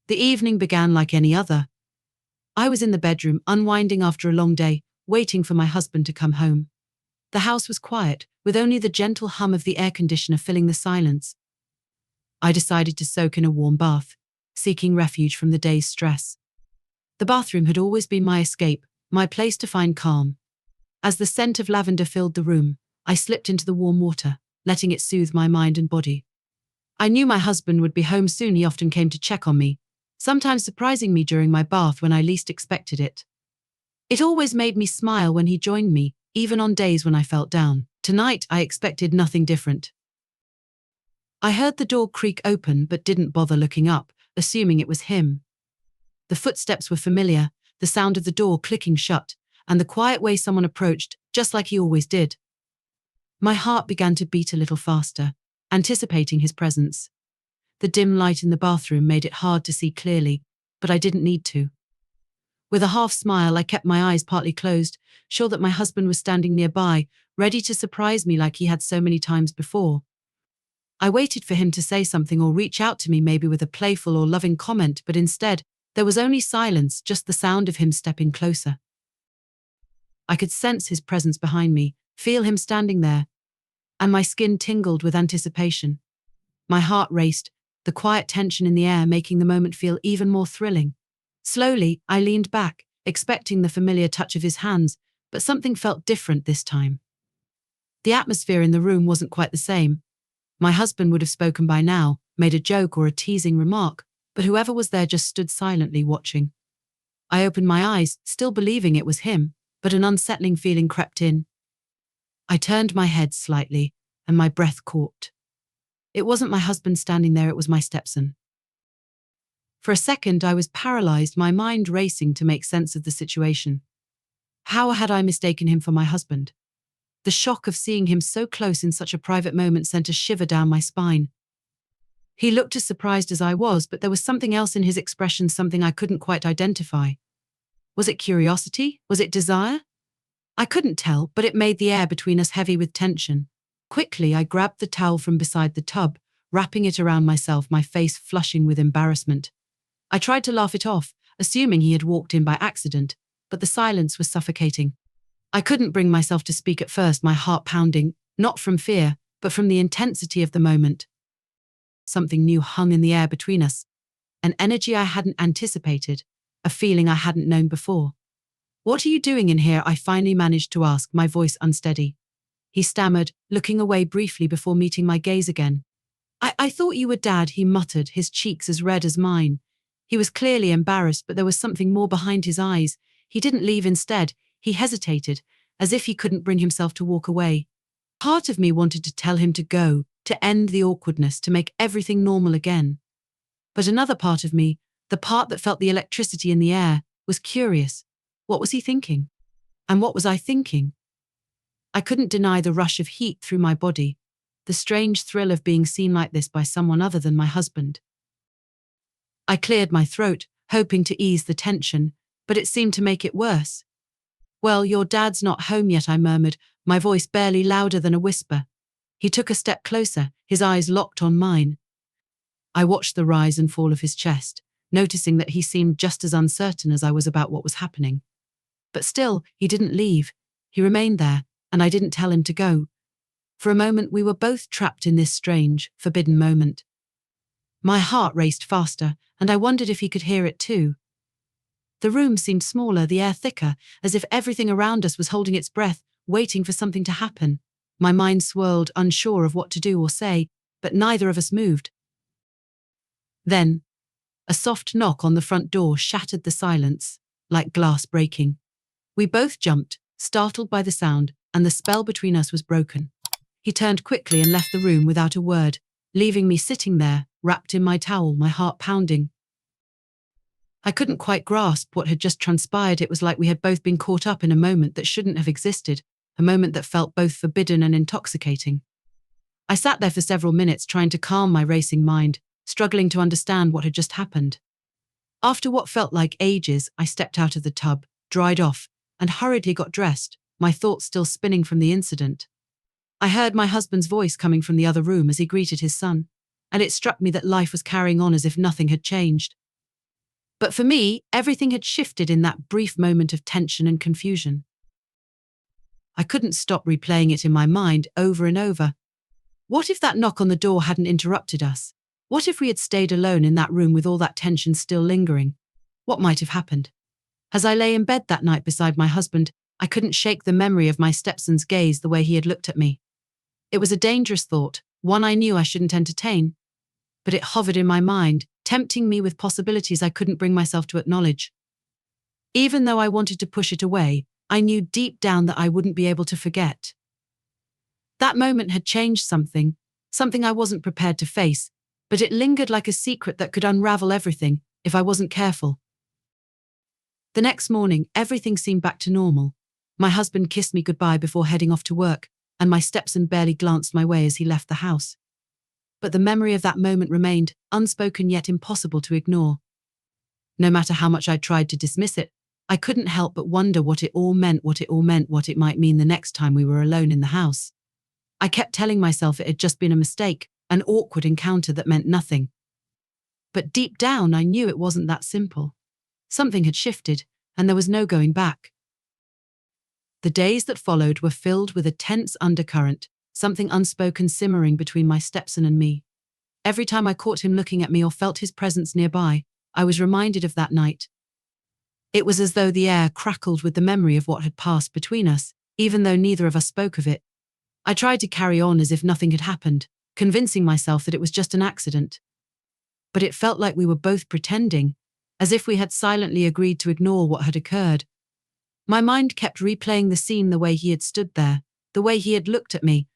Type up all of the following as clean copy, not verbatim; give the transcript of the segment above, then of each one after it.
The evening began like any other. I was in the bedroom, unwinding after a long day, waiting for my husband to come home. The house was quiet, with only the gentle hum of the air conditioner filling the silence. I decided to soak in a warm bath, seeking refuge from the day's stress. The bathroom had always been my escape, my place to find calm. As the scent of lavender filled the room, I slipped into the warm water, letting it soothe my mind and body. I knew my husband would be home soon. He often came to check on me, sometimes surprising me during my bath when I least expected it. It always made me smile when he joined me, even on days when I felt down. Tonight, I expected nothing different. I heard the door creak open but didn't bother looking up, assuming it was him. The footsteps were familiar, the sound of the door clicking shut, and the quiet way someone approached, just like he always did. My heart began to beat a little faster, anticipating his presence. The dim light in the bathroom made it hard to see clearly, but I didn't need to. With a half smile, I kept my eyes partly closed, sure that my husband was standing nearby, ready to surprise me like he had so many times before. I waited for him to say something or reach out to me, maybe with a playful or loving comment, but instead, there was only silence, just the sound of him stepping closer. I could sense his presence behind me, feel him standing there, and my skin tingled with anticipation. My heart raced, the quiet tension in the air making the moment feel even more thrilling. Slowly, I leaned back, expecting the familiar touch of his hands, but something felt different this time. The atmosphere in the room wasn't quite the same. My husband would have spoken by now, made a joke or a teasing remark, but whoever was there just stood silently watching. I opened my eyes, still believing it was him, but an unsettling feeling crept in. I turned my head slightly, and my breath caught. It wasn't my husband standing there, it was my stepson. For a second, I was paralyzed, my mind racing to make sense of the situation. How had I mistaken him for my husband? The shock of seeing him so close in such a private moment sent a shiver down my spine. He looked as surprised as I was, but there was something else in his expression, something I couldn't quite identify. Was it curiosity? Was it desire? I couldn't tell, but it made the air between us heavy with tension. Quickly, I grabbed the towel from beside the tub, wrapping it around myself, my face flushing with embarrassment. I tried to laugh it off, assuming he had walked in by accident, but the silence was suffocating. I couldn't bring myself to speak at first, my heart pounding, not from fear, but from the intensity of the moment. Something new hung in the air between us, an energy I hadn't anticipated, a feeling I hadn't known before. "What are you doing in here?" I finally managed to ask, my voice unsteady. He stammered, looking away briefly before meeting my gaze again. I thought you were Dad," he muttered, his cheeks as red as mine. He was clearly embarrassed, but there was something more behind his eyes. He didn't leave. Instead, he hesitated, as if he couldn't bring himself to walk away. Part of me wanted to tell him to go, to end the awkwardness, to make everything normal again. But another part of me, the part that felt the electricity in the air, was curious. What was he thinking? And what was I thinking? I couldn't deny the rush of heat through my body, the strange thrill of being seen like this by someone other than my husband. I cleared my throat, hoping to ease the tension, but it seemed to make it worse. "Well, your dad's not home yet," I murmured, my voice barely louder than a whisper. He took a step closer, his eyes locked on mine. I watched the rise and fall of his chest, noticing that he seemed just as uncertain as I was about what was happening. But still, he didn't leave. He remained there, and I didn't tell him to go. For a moment, we were both trapped in this strange, forbidden moment. My heart raced faster, and I wondered if he could hear it too. The room seemed smaller, the air thicker, as if everything around us was holding its breath, waiting for something to happen. My mind swirled, unsure of what to do or say, but neither of us moved. Then, a soft knock on the front door shattered the silence, like glass breaking. We both jumped, startled by the sound, and the spell between us was broken. He turned quickly and left the room without a word, leaving me sitting there, wrapped in my towel, my heart pounding. I couldn't quite grasp what had just transpired. It was like we had both been caught up in a moment that shouldn't have existed, a moment that felt both forbidden and intoxicating. I sat there for several minutes trying to calm my racing mind, struggling to understand what had just happened. After what felt like ages, I stepped out of the tub, dried off, and hurriedly got dressed, my thoughts still spinning from the incident. I heard my husband's voice coming from the other room as he greeted his son, and it struck me that life was carrying on as if nothing had changed. But for me, everything had shifted in that brief moment of tension and confusion. I couldn't stop replaying it in my mind over and over. What if that knock on the door hadn't interrupted us? What if we had stayed alone in that room with all that tension still lingering? What might have happened? As I lay in bed that night beside my husband, I couldn't shake the memory of my stepson's gaze, the way he had looked at me. It was a dangerous thought, one I knew I shouldn't entertain. But it hovered in my mind, tempting me with possibilities I couldn't bring myself to acknowledge. Even though I wanted to push it away, I knew deep down that I wouldn't be able to forget. That moment had changed something I wasn't prepared to face, but it lingered like a secret that could unravel everything if I wasn't careful. The next morning, everything seemed back to normal. My husband kissed me goodbye before heading off to work, and my stepson barely glanced my way as he left the house. But the memory of that moment remained, unspoken yet impossible to ignore. No matter how much I tried to dismiss it, I couldn't help but wonder what it all meant, what it might mean the next time we were alone in the house. I kept telling myself it had just been a mistake, an awkward encounter that meant nothing. But deep down, I knew it wasn't that simple. Something had shifted, and there was no going back. The days that followed were filled with a tense undercurrent, something unspoken simmering between my stepson and me. Every time I caught him looking at me or felt his presence nearby, I was reminded of that night. It was as though the air crackled with the memory of what had passed between us, even though neither of us spoke of it. I tried to carry on as if nothing had happened, convincing myself that it was just an accident. But it felt like we were both pretending, as if we had silently agreed to ignore what had occurred. My mind kept replaying the scene, the way he had stood there, the way he had looked at me.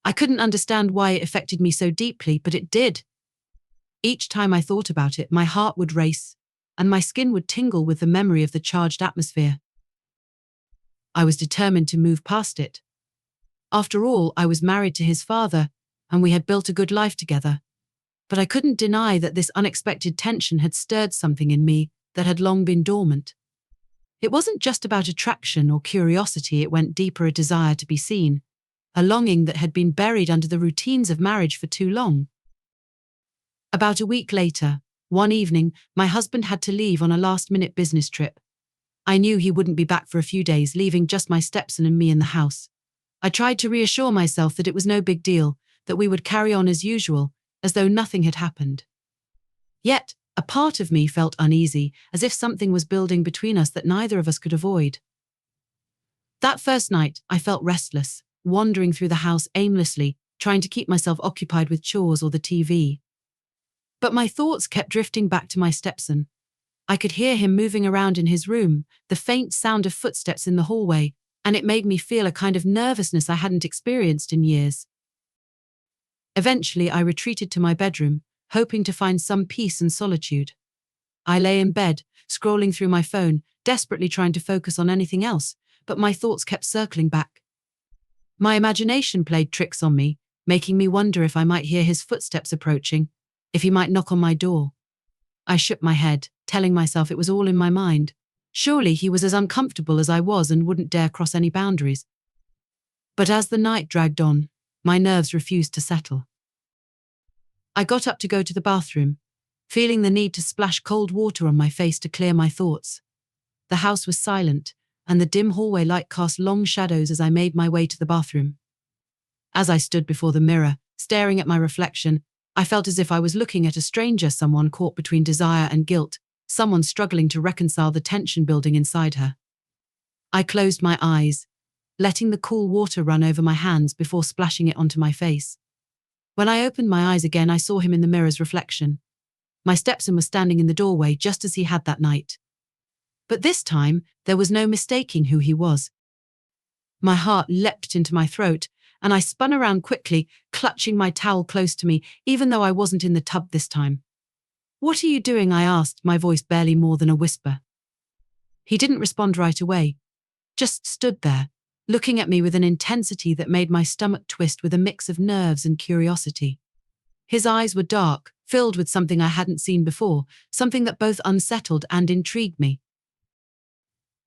I couldn't understand why it affected me so deeply, but it did. Each time I thought about it, my heart would race, and my skin would tingle with the memory of the charged atmosphere. I was determined to move past it. After all, I was married to his father, and we had built a good life together. But I couldn't deny that this unexpected tension had stirred something in me that had long been dormant. It wasn't just about attraction or curiosity, it went deeper, a desire to be seen, a longing that had been buried under the routines of marriage for too long. About a week later, one evening, my husband had to leave on a last-minute business trip. I knew he wouldn't be back for a few days, leaving just my stepson and me in the house. I tried to reassure myself that it was no big deal, that we would carry on as usual, as though nothing had happened. Yet, a part of me felt uneasy, as if something was building between us that neither of us could avoid. That first night, I felt restless, wandering through the house aimlessly, trying to keep myself occupied with chores or the TV. But my thoughts kept drifting back to my stepson. I could hear him moving around in his room, the faint sound of footsteps in the hallway, and it made me feel a kind of nervousness I hadn't experienced in years. Eventually, I retreated to my bedroom, hoping to find some peace and solitude. I lay in bed, scrolling through my phone, desperately trying to focus on anything else, but my thoughts kept circling back. My imagination played tricks on me, making me wonder if I might hear his footsteps approaching, if he might knock on my door. I shook my head, telling myself it was all in my mind. Surely he was as uncomfortable as I was and wouldn't dare cross any boundaries. But as the night dragged on, my nerves refused to settle. I got up to go to the bathroom, feeling the need to splash cold water on my face to clear my thoughts. The house was silent, and the dim hallway light cast long shadows as I made my way to the bathroom. As I stood before the mirror, staring at my reflection, I felt as if I was looking at a stranger, someone caught between desire and guilt, someone struggling to reconcile the tension building inside her. I closed my eyes, letting the cool water run over my hands before splashing it onto my face. When I opened my eyes again, I saw him in the mirror's reflection. My stepson was standing in the doorway just as he had that night. But this time, there was no mistaking who he was. My heart leapt into my throat, and I spun around quickly, clutching my towel close to me, even though I wasn't in the tub this time. "What are you doing?" I asked, my voice barely more than a whisper. He didn't respond right away, just stood there, looking at me with an intensity that made my stomach twist with a mix of nerves and curiosity. His eyes were dark, filled with something I hadn't seen before, something that both unsettled and intrigued me.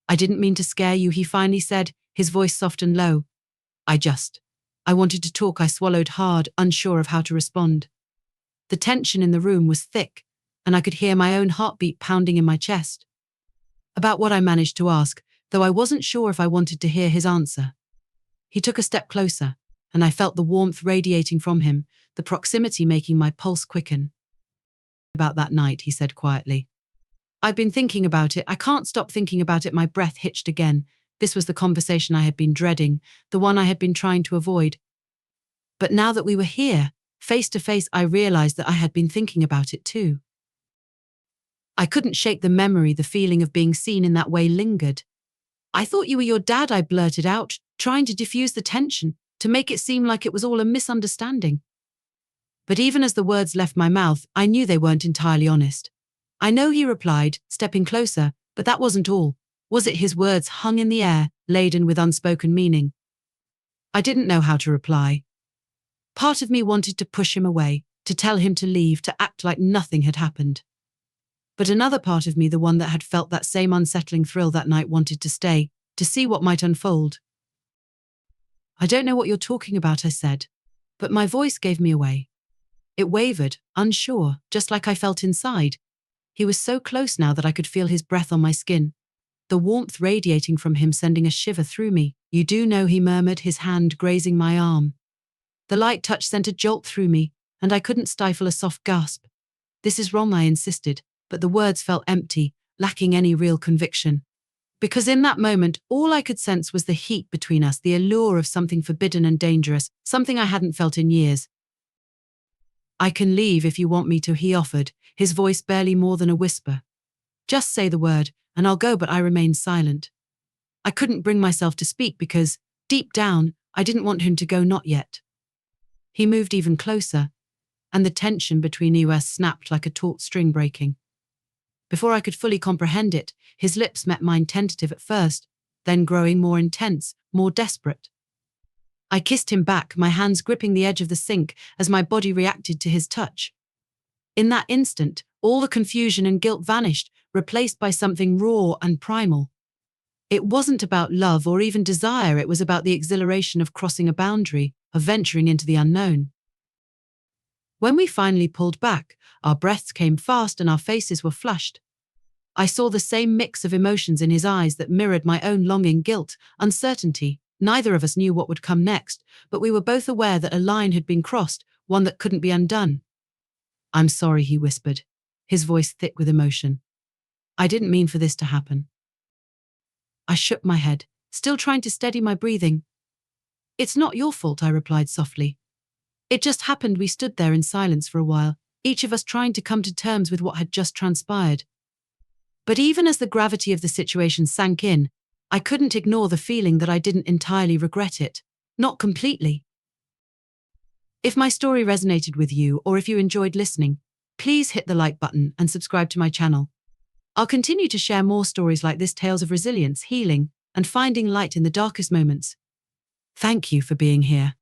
"I didn't mean to scare you," he finally said, his voice soft and low. I wanted to talk." I swallowed hard, unsure of how to respond. The tension in the room was thick, and I could hear my own heartbeat pounding in my chest. About what I managed to ask, though I wasn't sure if I wanted to hear his answer. He took a step closer, and I felt the warmth radiating from him, the proximity making my pulse quicken. About that night, he said quietly. I've been thinking about it. I can't stop thinking about it. My breath hitched again. This was the conversation I had been dreading, the one I had been trying to avoid. But now that we were here, face to face, I realized that I had been thinking about it too. I couldn't shake the memory. The feeling of being seen in that way lingered. I thought you were your dad, I blurted out, trying to diffuse the tension, to make it seem like it was all a misunderstanding. But even as the words left my mouth, I knew they weren't entirely honest. I know, he replied, stepping closer, but that wasn't all. Was it? His words hung in the air, laden with unspoken meaning. I didn't know how to reply. Part of me wanted to push him away, to tell him to leave, to act like nothing had happened. But another part of me, the one that had felt that same unsettling thrill that night, wanted to stay, to see what might unfold. I don't know what you're talking about, I said, but my voice gave me away. It wavered, unsure, just like I felt inside. He was so close now that I could feel his breath on my skin, the warmth radiating from him sending a shiver through me. You do know, he murmured, his hand grazing my arm. The light touch sent a jolt through me, and I couldn't stifle a soft gasp. This is wrong, I insisted, but the words felt empty, lacking any real conviction. Because in that moment, all I could sense was the heat between us, the allure of something forbidden and dangerous, something I hadn't felt in years. I can leave if you want me to, he offered, his voice barely more than a whisper. Just say the word, and I'll go, but I remained silent. I couldn't bring myself to speak because, deep down, I didn't want him to go, not yet. He moved even closer, and the tension between us snapped like a taut string breaking. Before I could fully comprehend it, his lips met mine, tentative at first, then growing more intense, more desperate. I kissed him back, my hands gripping the edge of the sink as my body reacted to his touch. In that instant, all the confusion and guilt vanished, replaced by something raw and primal. It wasn't about love or even desire, it was about the exhilaration of crossing a boundary, of venturing into the unknown. When we finally pulled back, our breaths came fast and our faces were flushed. I saw the same mix of emotions in his eyes that mirrored my own longing, guilt, uncertainty. Neither of us knew what would come next, but we were both aware that a line had been crossed, one that couldn't be undone. I'm sorry, he whispered, his voice thick with emotion. I didn't mean for this to happen. I shook my head, still trying to steady my breathing. It's not your fault, I replied softly. It just happened. We stood there in silence for a while, each of us trying to come to terms with what had just transpired. But even as the gravity of the situation sank in, I couldn't ignore the feeling that I didn't entirely regret it. Not completely. If my story resonated with you, or if you enjoyed listening, please hit the like button and subscribe to my channel. I'll continue to share more stories like this, tales of resilience, healing, and finding light in the darkest moments. Thank you for being here.